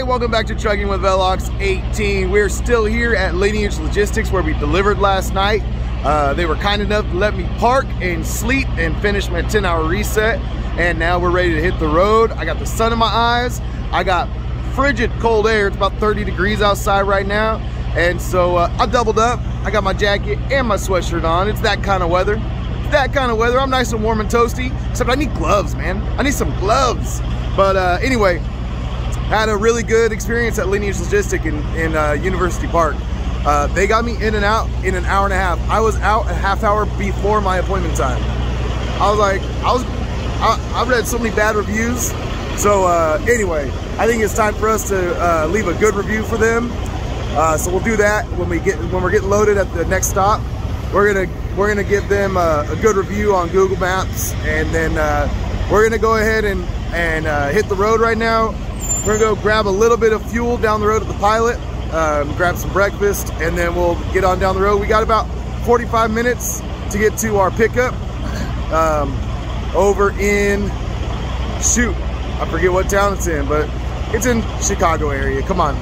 welcome back to Trucking with Velox 18. We're still here at Lineage Logistics where we delivered last night. They were kind enough to let me park and sleep and finish my 10-hour reset. And now we're ready to hit the road. I got the sun in my eyes. I got frigid cold air. It's about 30 degrees outside right now. And so I doubled up. I got my jacket and my sweatshirt on. It's that kind of weather. It's that kind of weather. I'm nice and warm and toasty, except I need gloves, man. I need some gloves. But anyway, had a really good experience at Lineage Logistics in University Park. They got me in and out in an hour and a half. I was out a half hour before my appointment time. I read so many bad reviews. So anyway, I think it's time for us to leave a good review for them. So we'll do that when we're getting loaded at the next stop. We're gonna give them a good review on Google Maps, and then we're gonna go ahead and hit the road right now. We're gonna go grab a little bit of fuel down the road at the Pilot, grab some breakfast, and then we'll get on down the road. We got about 45 minutes to get to our pickup over in, shoot, I forget what town it's in, but it's in Chicago area. Come on,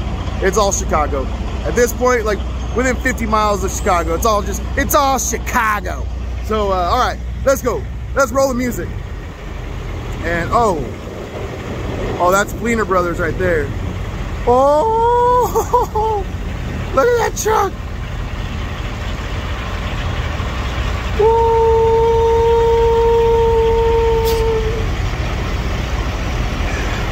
it's all Chicago. At this point, like within 50 miles of Chicago, it's all Chicago. So, all right, let's go. Let's roll the music. And oh, that's Fleener Brothers right there. Oh, look at that truck. Woo.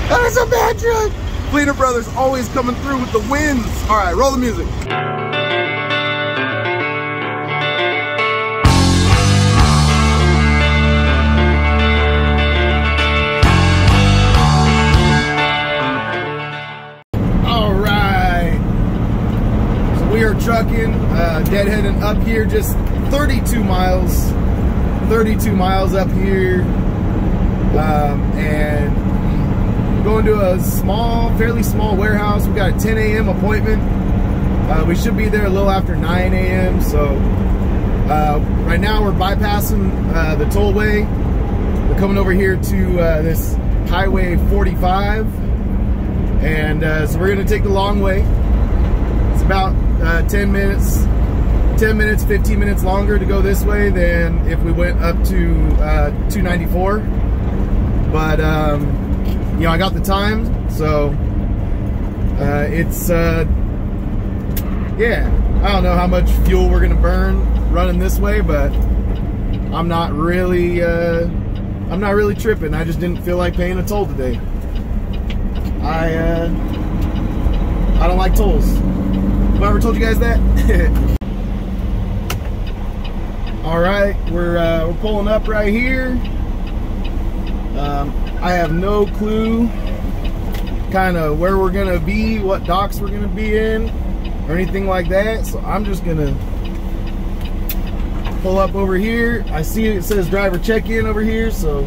That is a bad truck. Fleener Brothers always coming through with the wins. All right, roll the music. Trucking, deadheading up here, just 32 miles up here, and going to a fairly small warehouse. We got a 10 a.m. appointment. We should be there a little after 9 a.m. So right now we're bypassing the tollway. We're coming over here to this Highway 45, and so we're gonna take the long way. It's about 10 minutes, 15 minutes longer to go this way than if we went up to 294. But you know, I got the time, so it's yeah, I don't know how much fuel we're gonna burn running this way, but I'm not really tripping. I just didn't feel like paying a toll today. I don't like tolls. Have I ever told you guys that? All right, we're pulling up right here. I have no clue kind of where we're gonna be, what docks we're gonna be in, or anything like that. So I'm just gonna pull up over here. I see it says driver check-in over here, so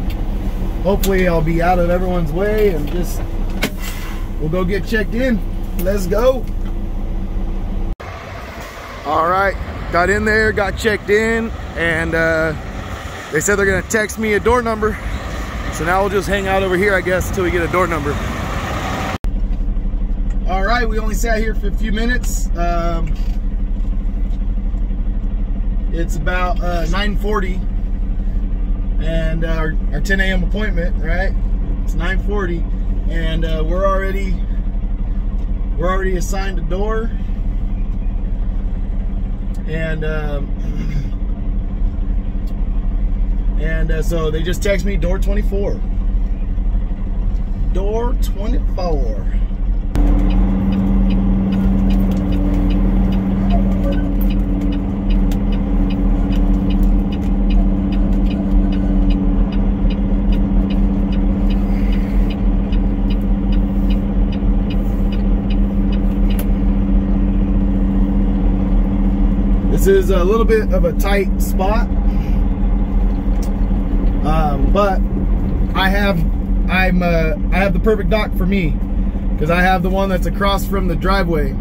hopefully I'll be out of everyone's way and we'll go get checked in. Let's go. All right, got in there, got checked in, and they said they're gonna text me a door number. So now we'll just hang out over here, I guess, until we get a door number. All right, we only sat here for a few minutes. It's about 9:40, and our 10 a.m. appointment, right? It's 9:40, and we're already assigned a door. And so they just text me door 24. Door 24. This is a little bit of a tight spot, but I have the perfect dock for me because I have the one that's across from the driveway.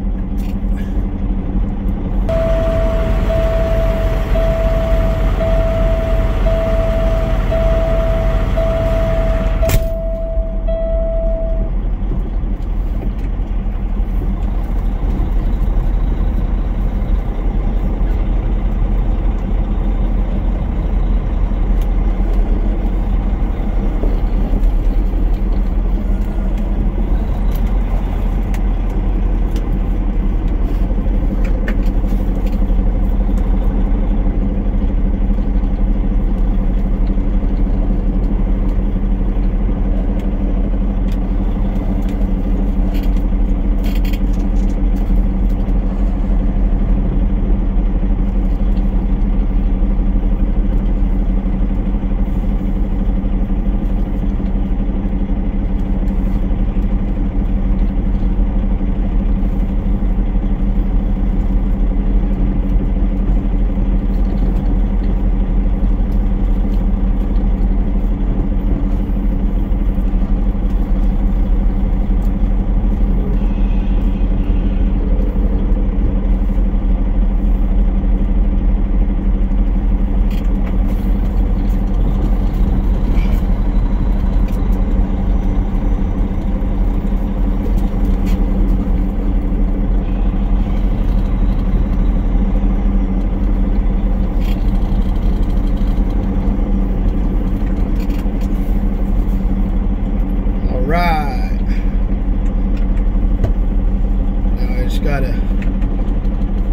gotta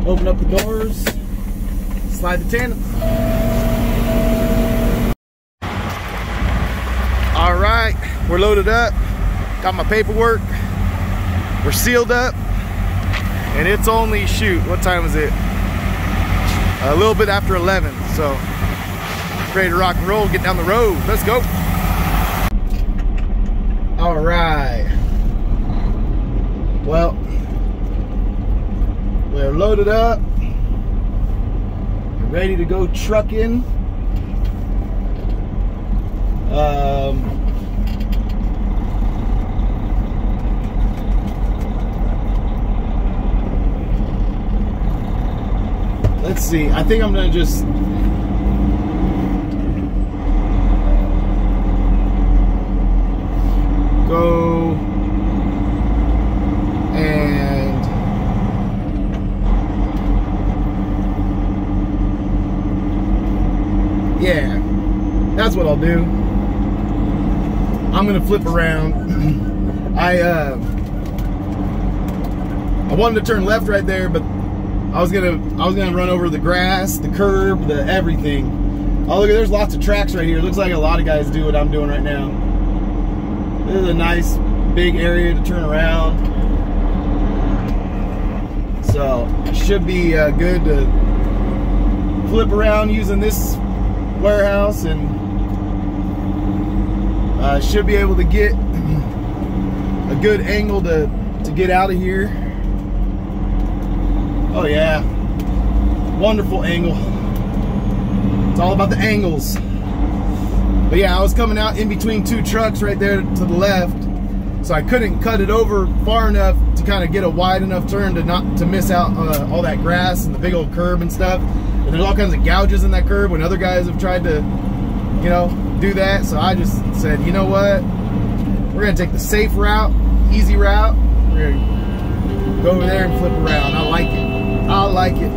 open up the doors, slide the tandem. All right, we're loaded up, got my paperwork, we're sealed up, and it's only, shoot, what time is it? A little bit after 11, so ready to rock and roll, get down the road. Let's go. All right. Well, we're loaded up, ready to go trucking. Let's see, I think I'm gonna just go and yeah, that's what I'll do. I'm gonna flip around. I wanted to turn left right there, but I was gonna run over the grass, the curb, the everything. Oh, look, there's lots of tracks right here. Looks like a lot of guys do what I'm doing right now. This is a nice big area to turn around, so it should be good to flip around using this warehouse, and should be able to get a good angle to get out of here. Oh yeah, wonderful angle. It's all about the angles. But yeah, I was coming out in between two trucks right there to the left, so I couldn't cut it over far enough to kind of get a wide enough turn to miss out all that grass and the big old curb and stuff. And there's all kinds of gouges in that curb when other guys have tried to, you know, do that. So I just said, you know what? We're gonna take the safe route, easy route. We're gonna go over there and flip around. I like it. I like it.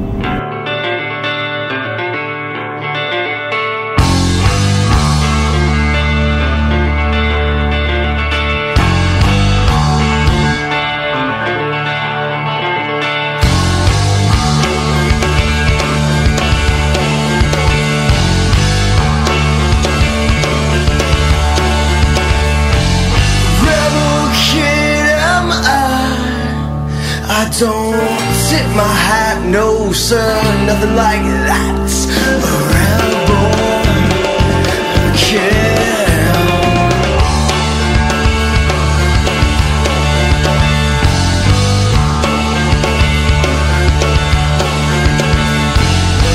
I don't tip my hat, no sir, nothing like that around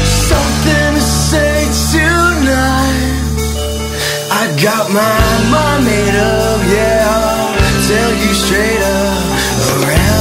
something to say tonight. I got my mind made up, yeah, I'll tell you straight up around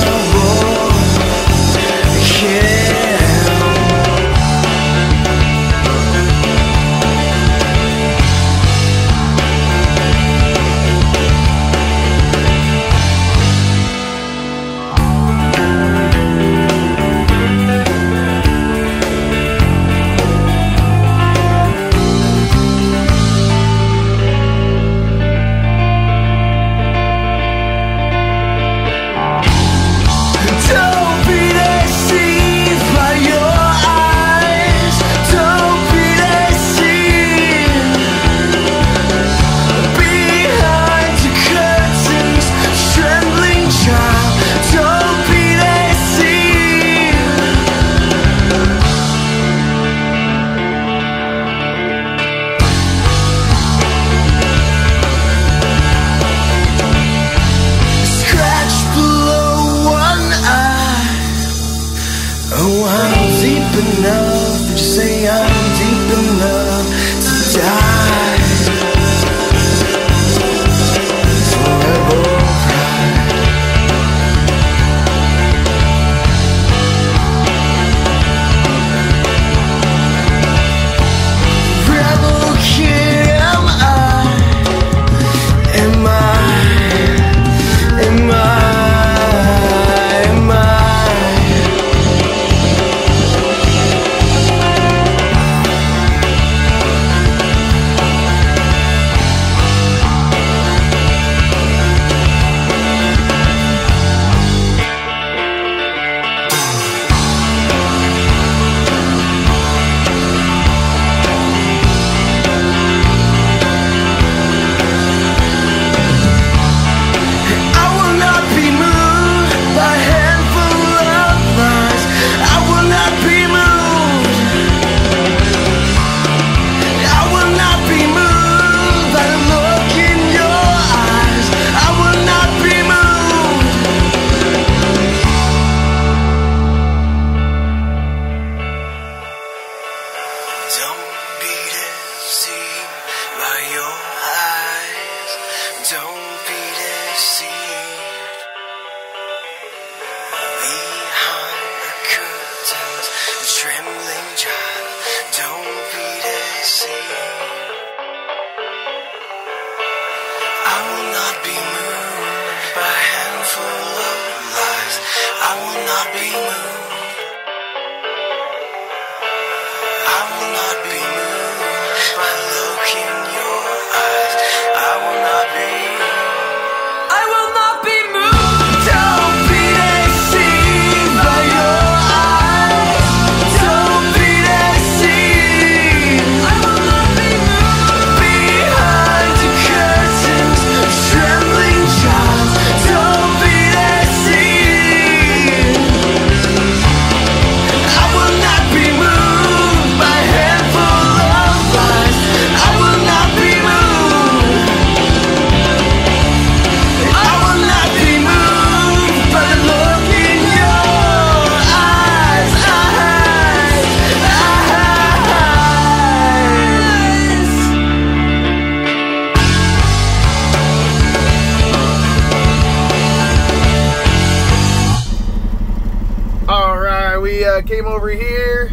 came over here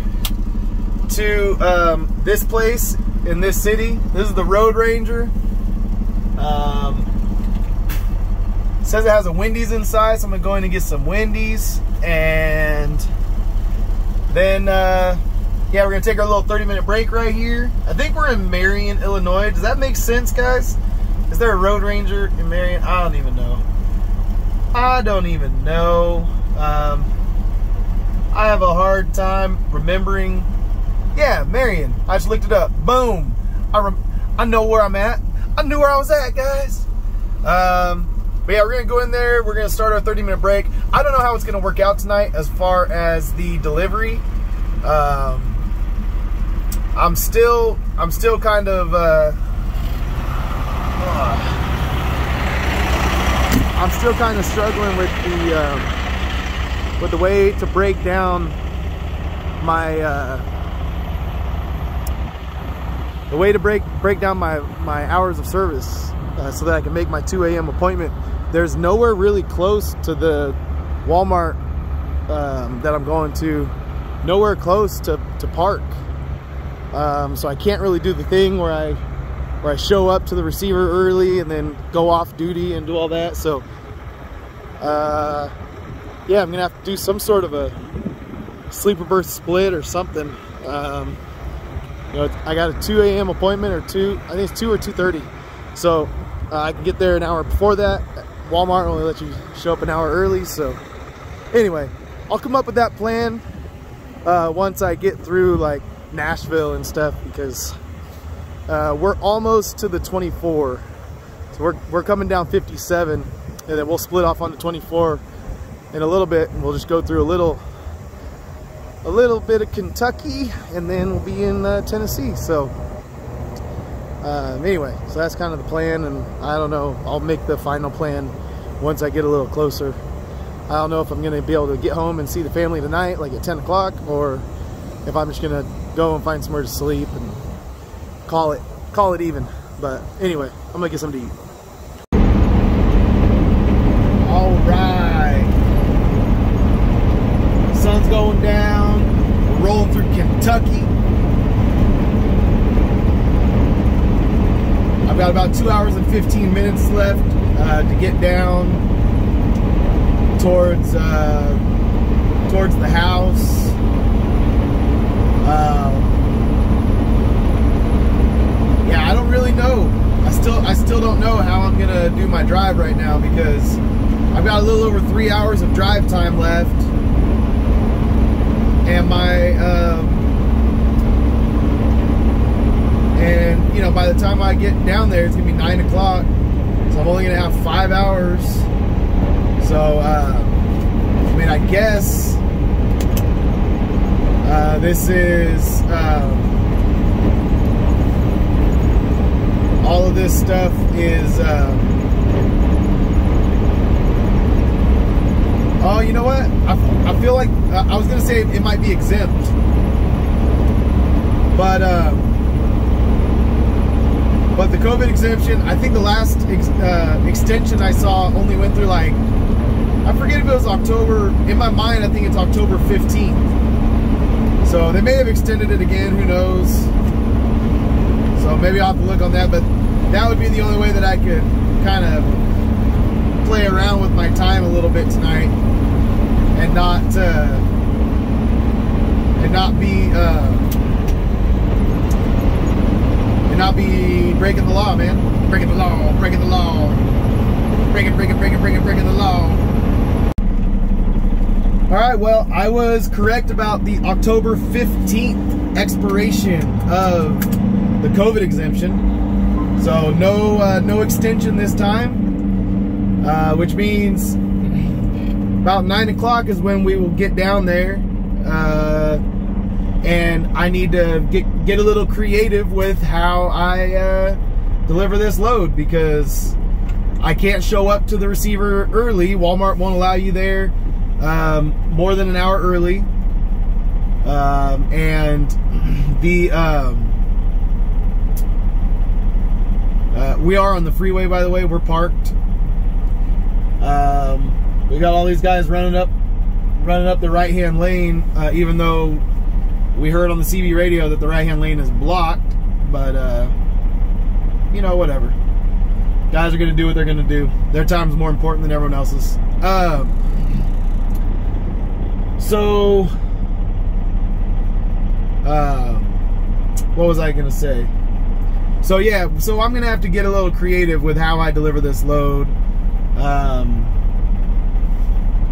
to this place in this city. This is the Road Ranger. Says it has a Wendy's inside, so I'm going to get some Wendy's, and then yeah, we're gonna take our little 30-minute break right here. I think we're in Marion, Illinois. Does that make sense, guys? Is there a Road Ranger in Marion? I don't even know. I don't even know. I have a hard time remembering. Yeah, Marion. I just looked it up. Boom. I know where I'm at. I knew where I was at, guys. But yeah, we're gonna go in there. We're gonna start our 30-minute break. I don't know how it's gonna work out tonight as far as the delivery. I'm still kind of I'm still kind of struggling with the way to break down my break down my hours of service so that I can make my 2 a.m. appointment. There's nowhere really close to the Walmart that I'm going to, nowhere close to park. So I can't really do the thing where I show up to the receiver early and then go off duty and do all that. So yeah, I'm gonna have to do some sort of a sleeper berth split or something. You know, I got a 2 a.m. appointment, or I think it's 2 or 2:30. So I can get there an hour before that. Walmart only let you show up an hour early. So anyway, I'll come up with that plan once I get through like Nashville and stuff, because we're almost to the 24. So we're coming down 57, and then we'll split off on the 24 in a little bit, and we'll just go through a little bit of Kentucky, and then we'll be in Tennessee. So anyway, so that's kind of the plan, and I don't know, I'll make the final plan once I get a little closer. I don't know if I'm gonna be able to get home and see the family tonight, like at 10 o'clock, or if I'm just gonna go and find somewhere to sleep and call it even. But anyway, I'm gonna get something to eat. All right, sun's going down. We're rolling through Kentucky. I've got about 2 hours and 15 minutes left to get down towards the house. Yeah, I don't really know. I still don't know how I'm gonna do my drive right now, because I've got a little over 3 hours of drive time left, and and you know, by the time I get down there, it's gonna be 9 o'clock, so I'm only gonna have 5 hours. So I mean, I guess this is all of this stuff is oh, you know what, I feel like I was gonna say it might be exempt, but the COVID exemption, I think the last extension I saw only went through, like, I forget if it was October. In my mind, I think it's October 15th. So they may have extended it again, who knows. So maybe I'll have to look on that, but that would be the only way that I could kind of play around with my time a little bit tonight and not be breaking the law, man. Breaking the law, breaking the law. Breaking the law. All right, well, I was correct about the October 15th expiration of the COVID exemption. So no extension this time, which means about 9 o'clock is when we will get down there. And I need to get a little creative with how I deliver this load, because I can't show up to the receiver early. Walmart won't allow you there more than an hour early. And we are on the freeway, by the way. We're parked. We got all these guys running up running up the right-hand lane, even though we heard on the CB radio that the right-hand lane is blocked. But, you know, whatever. Guys are going to do what they're going to do. Their time's more important than everyone else's. What was I going to say? So, yeah, so I'm going to have to get a little creative with how I deliver this load.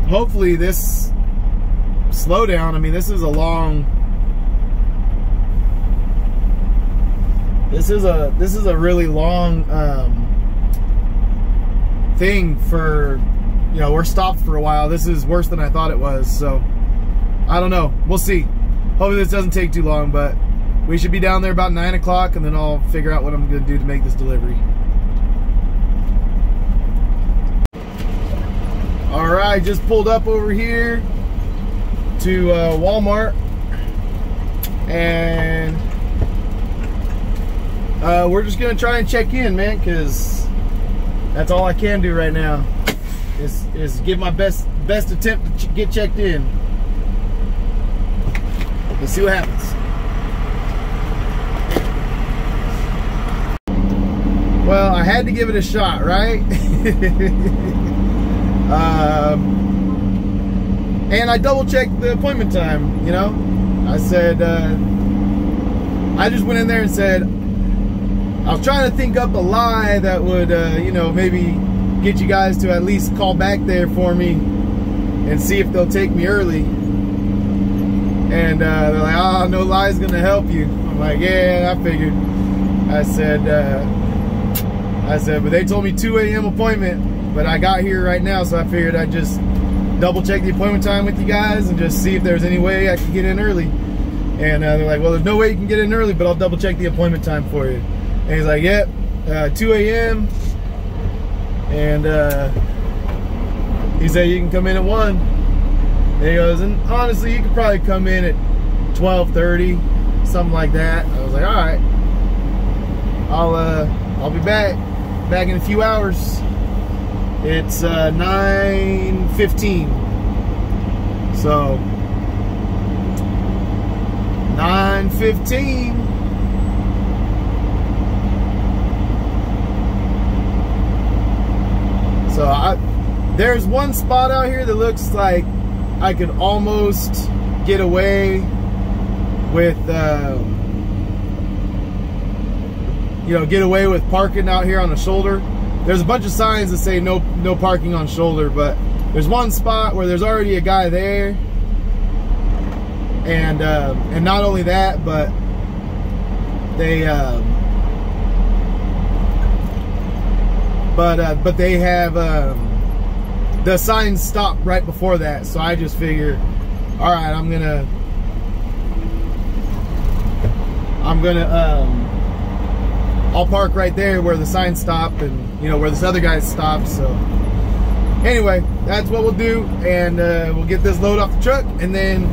Hopefully this slowdown, I mean, this is a long... This is a really long thing for, you know, we're stopped for a while. This is worse than I thought it was, so I don't know. We'll see. Hopefully this doesn't take too long, but we should be down there about 9 o'clock, and then I'll figure out what I'm going to do to make this delivery. All right, just pulled up over here to Walmart, and we're just gonna try and check in, man, because that's all I can do right now is give my best attempt to get checked in. Let's see what happens. Well, I had to give it a shot, right? And I double checked the appointment time, you know? I said, I just went in there and said, I was trying to think up a lie that would, you know, maybe get you guys to at least call back there for me and see if they'll take me early. And they're like, oh, no lie's gonna help you. I'm like, yeah, I figured. I said, but they told me 2 a.m. appointment, but I got here right now, so I figured I'd just double check the appointment time with you guys and just see if there's any way I could get in early. And they're like, well, there's no way you can get in early, but I'll double check the appointment time for you. And he's like, yep, 2 a.m. And he said you can come in at 1. And he goes, and honestly, you could probably come in at 12:30, something like that. I was like, all right, I'll be back in a few hours. It's 9:15. So 9:15. So there's one spot out here that looks like I could almost get away with, you know, get away with parking out here on the shoulder. There's a bunch of signs that say no parking on shoulder, but there's one spot where there's already a guy there, and not only that, but they but they have the signs stop right before that. So I just figure, all right, I'm gonna I'll park right there where the signs stop, and you know where this other guy stopped. So anyway, that's what we'll do, and we'll get this load off the truck, and then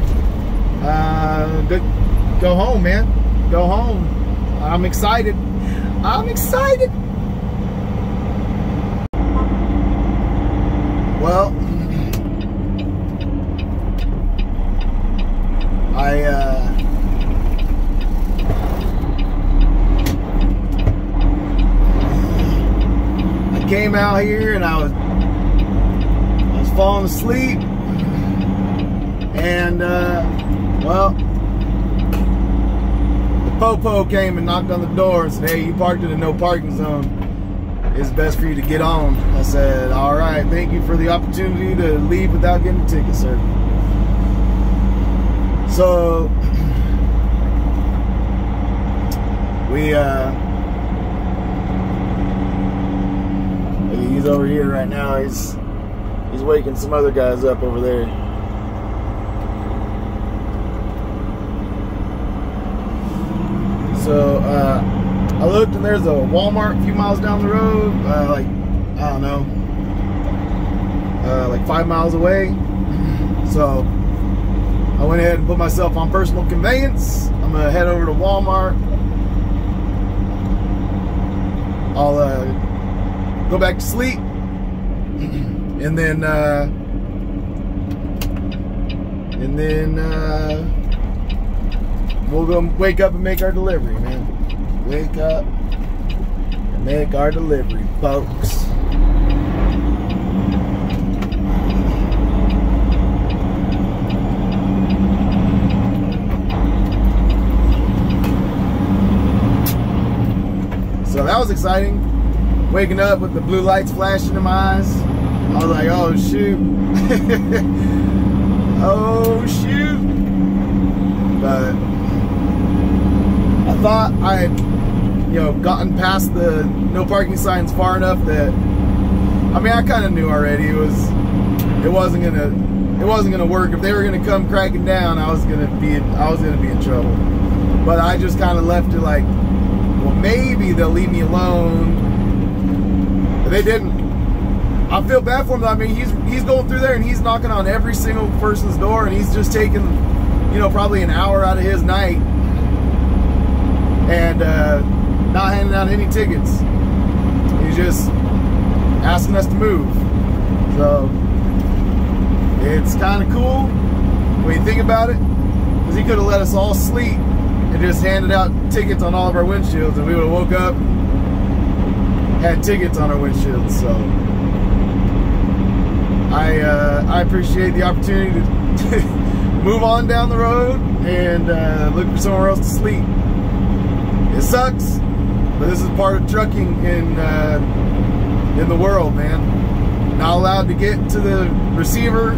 go home, man. Go home. I'm excited. I'm excited. Well, I came out here and I was falling asleep, and well, the popo came and knocked on the door and said, hey, you parked in a no parking zone. It's best for you to get on. I said, all right, thank you for the opportunity to leave without getting a ticket, sir. So he's over here right now. He's waking some other guys up over there. So I looked, and there's a Walmart a few miles down the road, like, I don't know, like 5 miles away. So I went ahead and put myself on personal conveyance. I'm gonna head over to Walmart. I'll go back to sleep, and then and then we'll go wake up and make our delivery, man. Wake up and make our delivery, folks. So that was exciting. Waking up with the blue lights flashing in my eyes. I was like, oh shoot. Oh shoot. But I thought I had, gotten past the no parking signs far enough that, I mean, I kind of knew already it wasn't gonna work. If they were gonna come cracking down, I was gonna be in trouble. But I just kind of left it like, well, maybe they'll leave me alone. But they didn't. I feel bad for him. I mean, he's going through there and he's knocking on every single person's door, and he's just taking, probably an hour out of his night and not handing out any tickets. He's just asking us to move. So it's kind of cool when you think about it, because he could have let us all sleep and just handed out tickets on all of our windshields, and we would have woke up, had tickets on our windshields. So I appreciate the opportunity to move on down the road and look for somewhere else to sleep. It sucks, but this is part of trucking in the world, man. Not allowed to get to the receiver.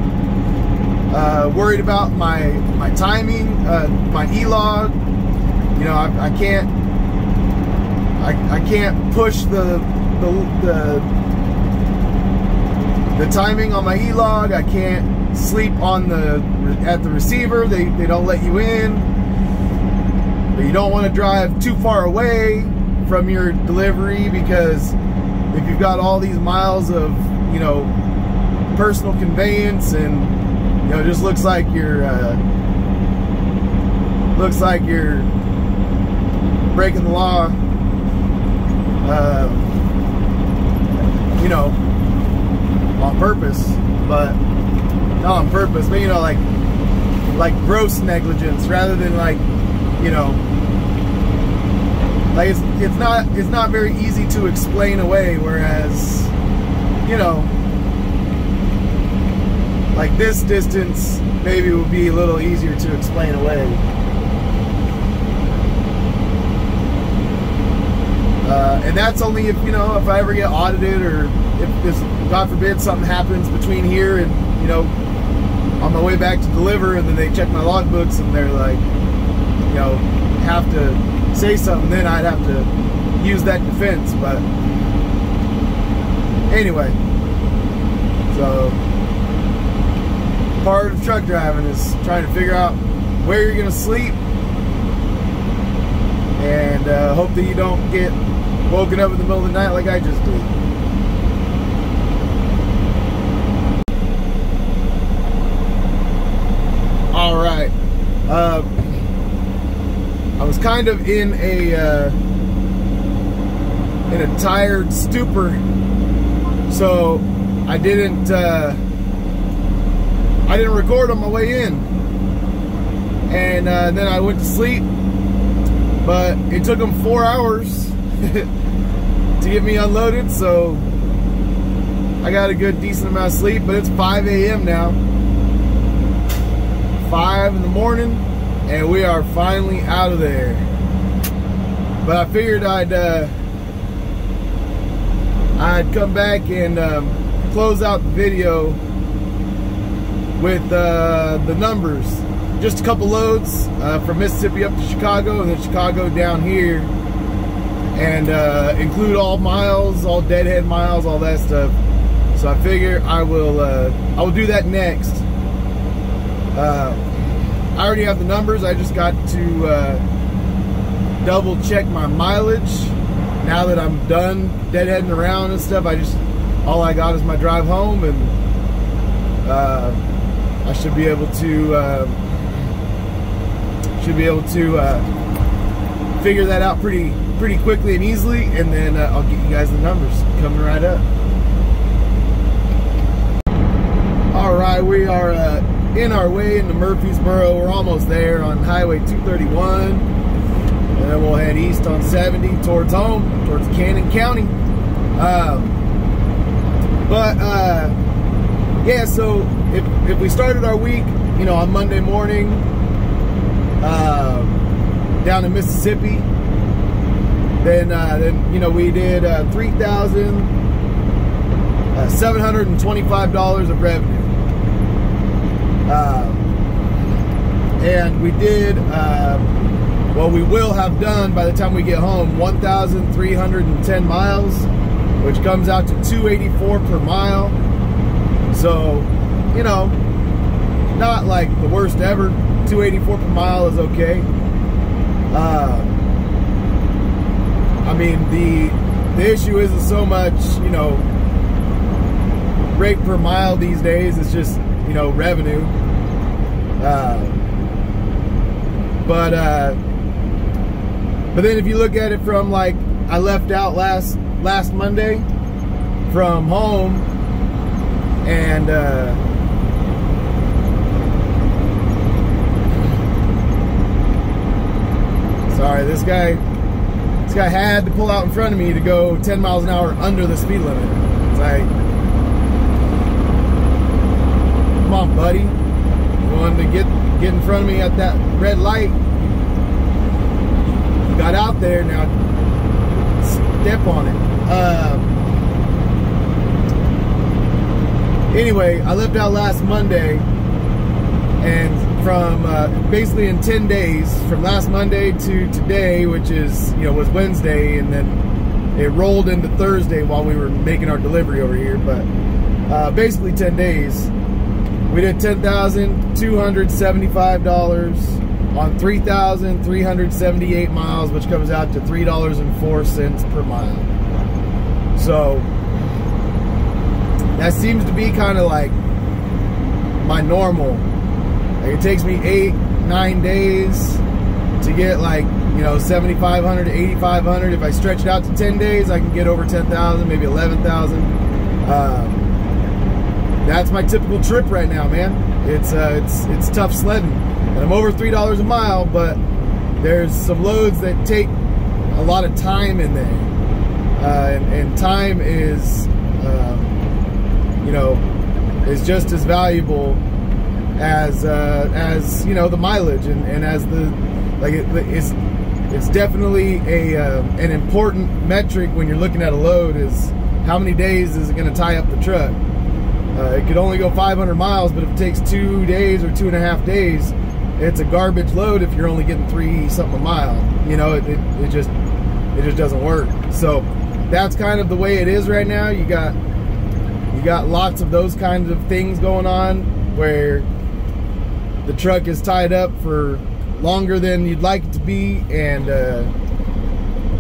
Worried about my timing, my e-log. I can't push the timing on my e-log. I can't sleep at the receiver. They don't let you in. But you don't want to drive too far away from your delivery, because if you've got all these miles of personal conveyance, and it just looks like you're breaking the law, on purpose, but not on purpose, but like gross negligence, rather than like it's not very easy to explain away, whereas like this distance maybe would be a little easier to explain away. And that's only if if I ever get audited, or if this, God forbid, something happens between here and on my way back to deliver, and then they check my logbooks and they're like, have to say something, then I'd have to use that defense. But anyway, so part of truck driving is trying to figure out where you're gonna sleep, and hope that you don't get woken up in the middle of the night like I just did. All right. I was kind of in a tired stupor, so I didn't record on my way in, and then I went to sleep. But it took them 4 hours to get me unloaded, so I got a good decent amount of sleep. But it's 5 a.m. now, 5 in the morning, and we are finally out of there. But I figured I'd come back and close out the video with the numbers. Just a couple loads from Mississippi up to Chicago, and then Chicago down here, and include all miles, all deadhead miles, all that stuff. So I figure I will do that next. I already have the numbers. I just got to double check my mileage. Now that I'm done deadheading around and stuff, all I got is my drive home, and I should be able to figure that out pretty quickly and easily, and then I'll get you guys the numbers coming right up. All right, we are in our way into Murfreesboro. We're almost there on Highway 231. And then we'll head east on 70 towards home, towards Cannon County. Yeah, so if we started our week, you know, on Monday morning, down in Mississippi, then you know, we did $3,725 of revenue, and we did well, we will have done by the time we get home 1,310 miles, which comes out to $284 per mile. So, you know, not like the worst ever. $284 per mile is okay. I mean, the issue isn't so much, you know, rate per mile these days. It's just, you know, revenue. But then if you look at it from, like, I left out last Monday from home, and sorry, this guy had to pull out in front of me to go 10 miles an hour under the speed limit. It's like, come on, buddy. You wanted to get in front of me at that red light. You got out there, now step on it. Anyway, I left out last Monday, and from basically in 10 days, from last Monday to today, which is, you know, was Wednesday, and then it rolled into Thursday while we were making our delivery over here, but basically 10 days, we did $10,275 on 3,378 miles, which comes out to $3.04 per mile. So that seems to be kind of like my normal. Like, it takes me 8-9 days to get, like, you know, 7,500 to 8,500. If I stretch it out to 10 days, I can get over 10,000, maybe 11,000. That's my typical trip right now, man. It's tough sledding, and I'm over $3 a mile, but there's some loads that take a lot of time in there, and time is, you know, is just as valuable as you know, the mileage, and as the, like, it's definitely an important metric when you're looking at a load, is how many days is it going to tie up the truck. It could only go 500 miles, but if it takes 2 days or 2.5 days, it's a garbage load if you're only getting 3 something a mile. You know, it just doesn't work. So that's kind of the way it is right now. You got lots of those kinds of things going on, where the truck is tied up for longer than you'd like it to be, and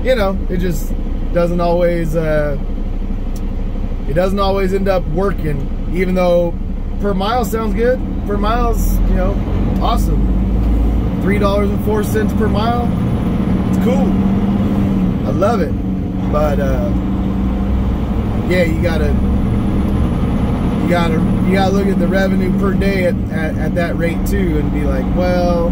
you know, it just doesn't always end up working, even though per mile sounds good. Per mile's, you know, awesome. $3.04 per mile, it's cool. I love it. But yeah, you gotta look at the revenue per day at that rate too, and be like, well,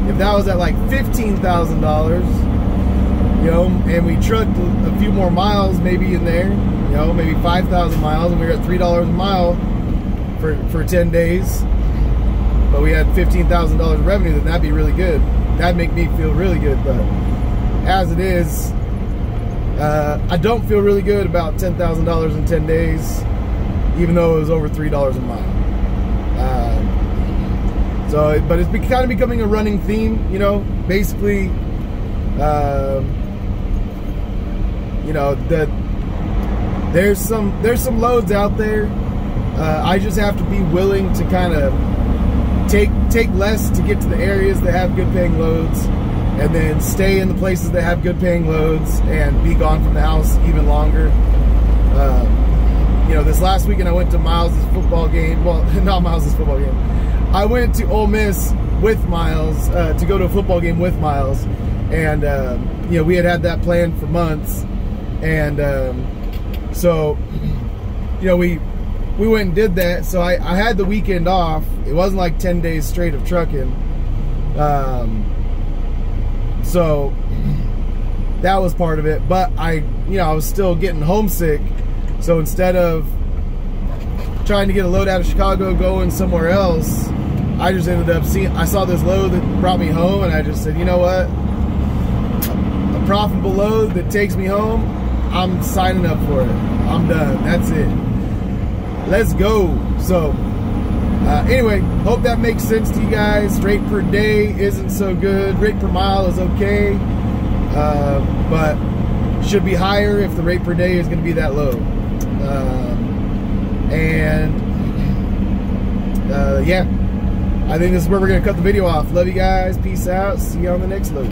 if that was at like $15,000, you know, and we trucked a few more miles maybe in there, you know, maybe 5,000 miles, and we were at $3 a mile for 10 days, but we had $15,000 of revenue, then that'd be really good. That'd make me feel really good. But as it is, I don't feel really good about $10,000 in 10 days, even though it was over $3 a mile. So, but it's kind of becoming a running theme, you know, basically, you know, that there's some loads out there. I just have to be willing to kind of take less to get to the areas that have good paying loads, and then stay in the places that have good paying loads, and be gone from the house even longer. You know, this last weekend I went to Miles' football game. Well, not Miles' football game. I went to Ole Miss with Miles, to go to a football game with Miles, and you know, we had that planned for months, and so, you know, we we went and did that. So I had the weekend off. It wasn't like 10 days straight of trucking. So that was part of it. But I was still getting homesick. So instead of trying to get a load out of Chicago going somewhere else, I just ended up I saw this load that brought me home, and I just said, you know what? A profitable load that takes me home, I'm signing up for it. I'm done. That's it. Let's go. So anyway, hope that makes sense to you guys. Rate per day isn't so good. Rate per mile is okay, but should be higher if the rate per day is going to be that low. Yeah, I think this is where we're going to cut the video off. Love you guys. Peace out. See you on the next load.